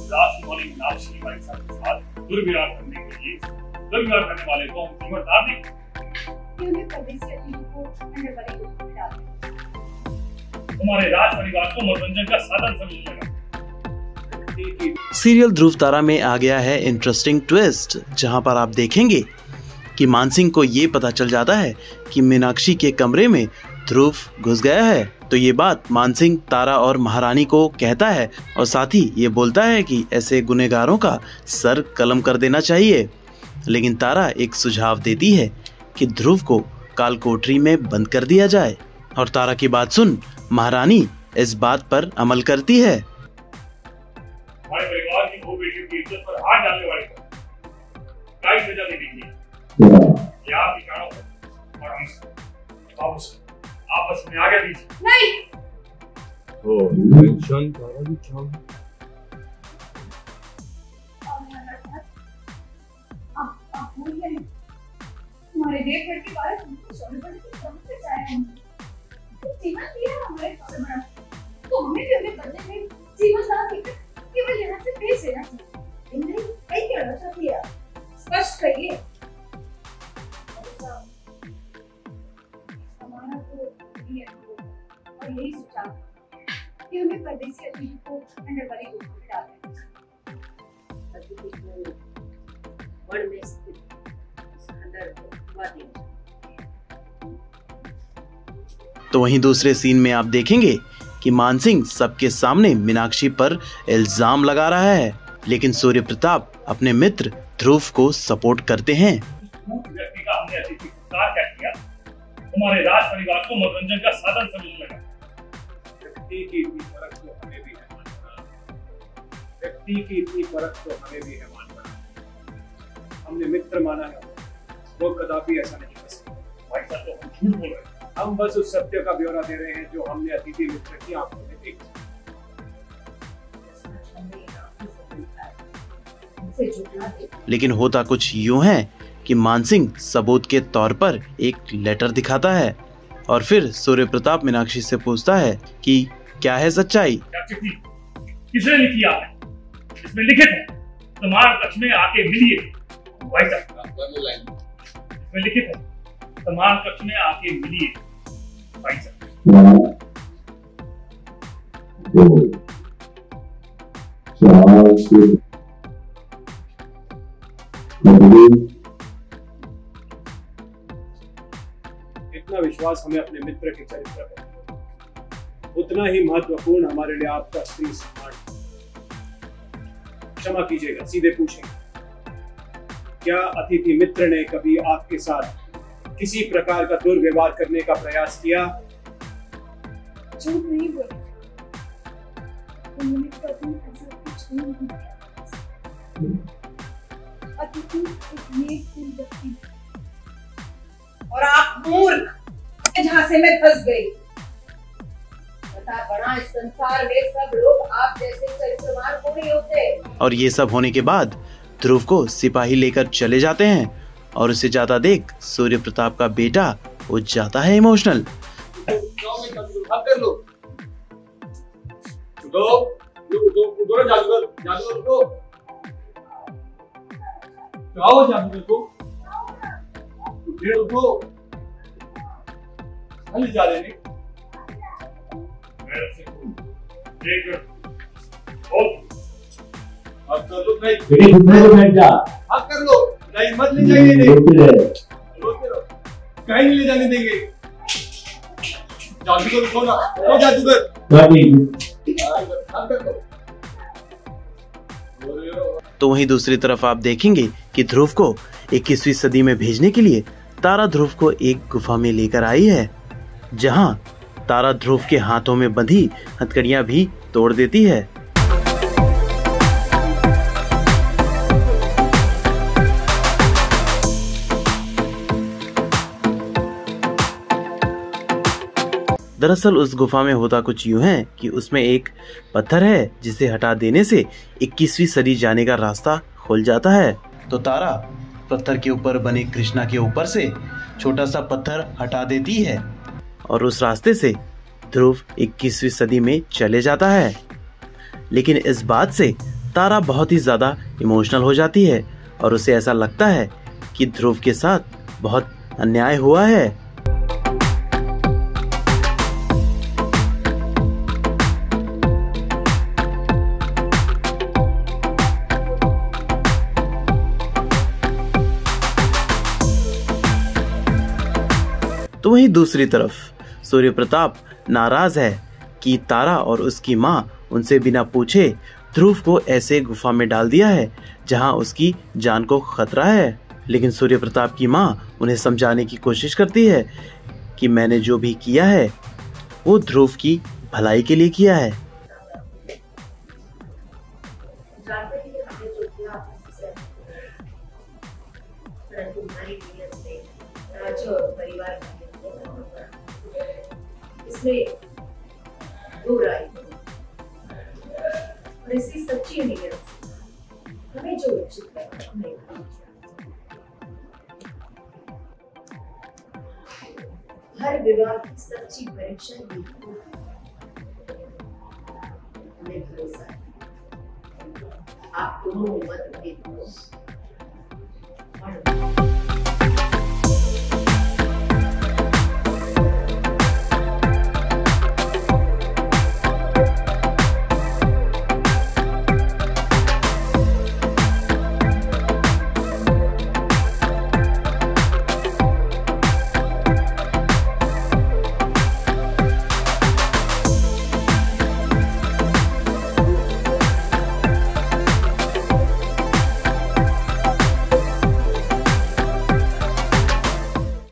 राजकुमारी मीनाक्षी भाई साहब के साथ दुर्व्यवहार करने के लिए दुर्व्यवहार करने वाले को हम जिम्मेदार नहीं हमारे राज परिवार को मनोरंजन का साधन समझने लगा। सीरियल ध्रुव तारा में आ गया है इंटरेस्टिंग ट्विस्ट, जहां पर आप देखेंगे कि मानसिंह को ये पता चल जाता है कि मीनाक्षी के कमरे में ध्रुव घुस गया है। तो ये बात मानसिंह तारा और महारानी को कहता है और साथ ही ये बोलता है कि ऐसे गुनहगारों का सर कलम कर देना चाहिए। लेकिन तारा एक सुझाव देती है कि ध्रुव को काल कोठरी में बंद कर दिया जाए और तारा की बात सुन महारानी इस बात पर अमल करती है। हमारे परिवार की दो बेटियों की इज्जत पर हाथ डालने वाले को क्या सजा दे दीजिए। ये आपकी कानों पर और हम बाबू से आपस में आगे दीजिए। नहीं। हमारे देव घर के बारे में सोने पर समझते चाहे हम जीवन दिया हमारे फादर बड़ा तो हमें भी अपने बदले में जीवन दान देकर केवल यहाँ से भेज देना चाहिए। नहीं कहीं कहना चाहती है स्पष्ट कहिए। हमारा तो ये और यही सुझाव कि हमें परदेसी अतिथि को अंडरवाली गुफा में डालना चाहिए। तो वहीं दूसरे सीन में आप देखेंगे कि मानसिंह सबके सामने मीनाक्षी पर इल्जाम लगा रहा है, लेकिन सूर्य प्रताप अपने मित्र ध्रुव को सपोर्ट करते हैं। व्यक्ति का हमने अतिथि सत्कार क्या किया, हमारे राज परिवार को मनोरंजन का साधन समझने लगा। व्यक्ति की इतनी फर्क तो हमें भी है मान बना। व्यक्ति की इतनी फर्क तो हमें भी है मान बना। हमने मित्र माना है, वो कदापि ऐसा नहीं कर सकते। भाई साहब तो हम झूठ बोल रहे हैं। हम बस उस सत्य का ब्यौरा दे रहे हैं जो हमने अतिथि मित्र की आंखों में देखा। लेकिन होता कुछ यूं है कि मानसिंह सबूत के तौर पर एक लेटर दिखाता है और फिर सूर्य प्रताप मीनाक्षी से पूछता है कि क्या है सच्चाई। किसने लिखी है? इसमें लिखित है तुम्हारे कक्ष में आके मिलिए। भाई साहब इसमें लिखित है तुम्हारे कक्ष में आके मिलिए। भाई साहब इतना विश्वास हमें अपने मित्र के चरित्र पर, उतना ही महत्वपूर्ण हमारे लिए आपका स्त्री सम्मान। क्षमा कीजिएगा, सीधे पूछेंगे, क्या अतिथि मित्र ने कभी आपके साथ किसी प्रकार का दुर्व्यवहार करने का प्रयास किया? झूठ नहीं बोला, उन्होंने कभी ऐसा कुछ नहीं किया। अतिथि एक नेक दिल व्यक्ति और आप मूर्ख झांसे में फंस गई। बता बड़ा इस संसार में सब लोग आप जैसे चरित्रवान को नहीं होते। और ये सब होने के बाद ध्रुव को सिपाही लेकर चले जाते हैं और उसे जाता देख सूर्य प्रताप का बेटा हो जाता है इमोशनल। कर लो, नहीं मत ले जाइए, कहीं नहीं ले जाने देंगे। जादूगर उठो ना, उठो जादूगर। तो वहीं दूसरी तरफ आप देखेंगे कि ध्रुव को 21वीं सदी में भेजने के लिए तारा ध्रुव को एक गुफा में लेकर आई है, जहां तारा ध्रुव के हाथों में बंधी हथकड़ियां भी तोड़ देती है। दरअसल उस गुफा में होता कुछ यूं है कि उसमें एक पत्थर है जिसे हटा देने से 21वीं सदी जाने का रास्ता खुल जाता है। तो तारा पत्थर के ऊपर बने कृष्णा के ऊपर से छोटा सा पत्थर हटा देती है और उस रास्ते से ध्रुव 21वीं सदी में चले जाता है। लेकिन इस बात से तारा बहुत ही ज्यादा इमोशनल हो जाती है और उसे ऐसा लगता है कि ध्रुव के साथ बहुत अन्याय हुआ है। तो वहीं दूसरी तरफ सूर्य प्रताप नाराज है कि तारा और उसकी माँ उनसे बिना पूछे ध्रुव को ऐसे गुफा में डाल दिया है जहां उसकी जान को खतरा है। लेकिन सूर्य प्रताप की माँ उन्हें समझाने की कोशिश करती है कि मैंने जो भी किया है वो ध्रुव की भलाई के लिए किया है। इसमें दो राय और इसकी सच्ची नियत हमें जो उचित है हमें हर विवाह की सच्ची परीक्षा ही हमें भरोसा है। आप दोनों मत भेद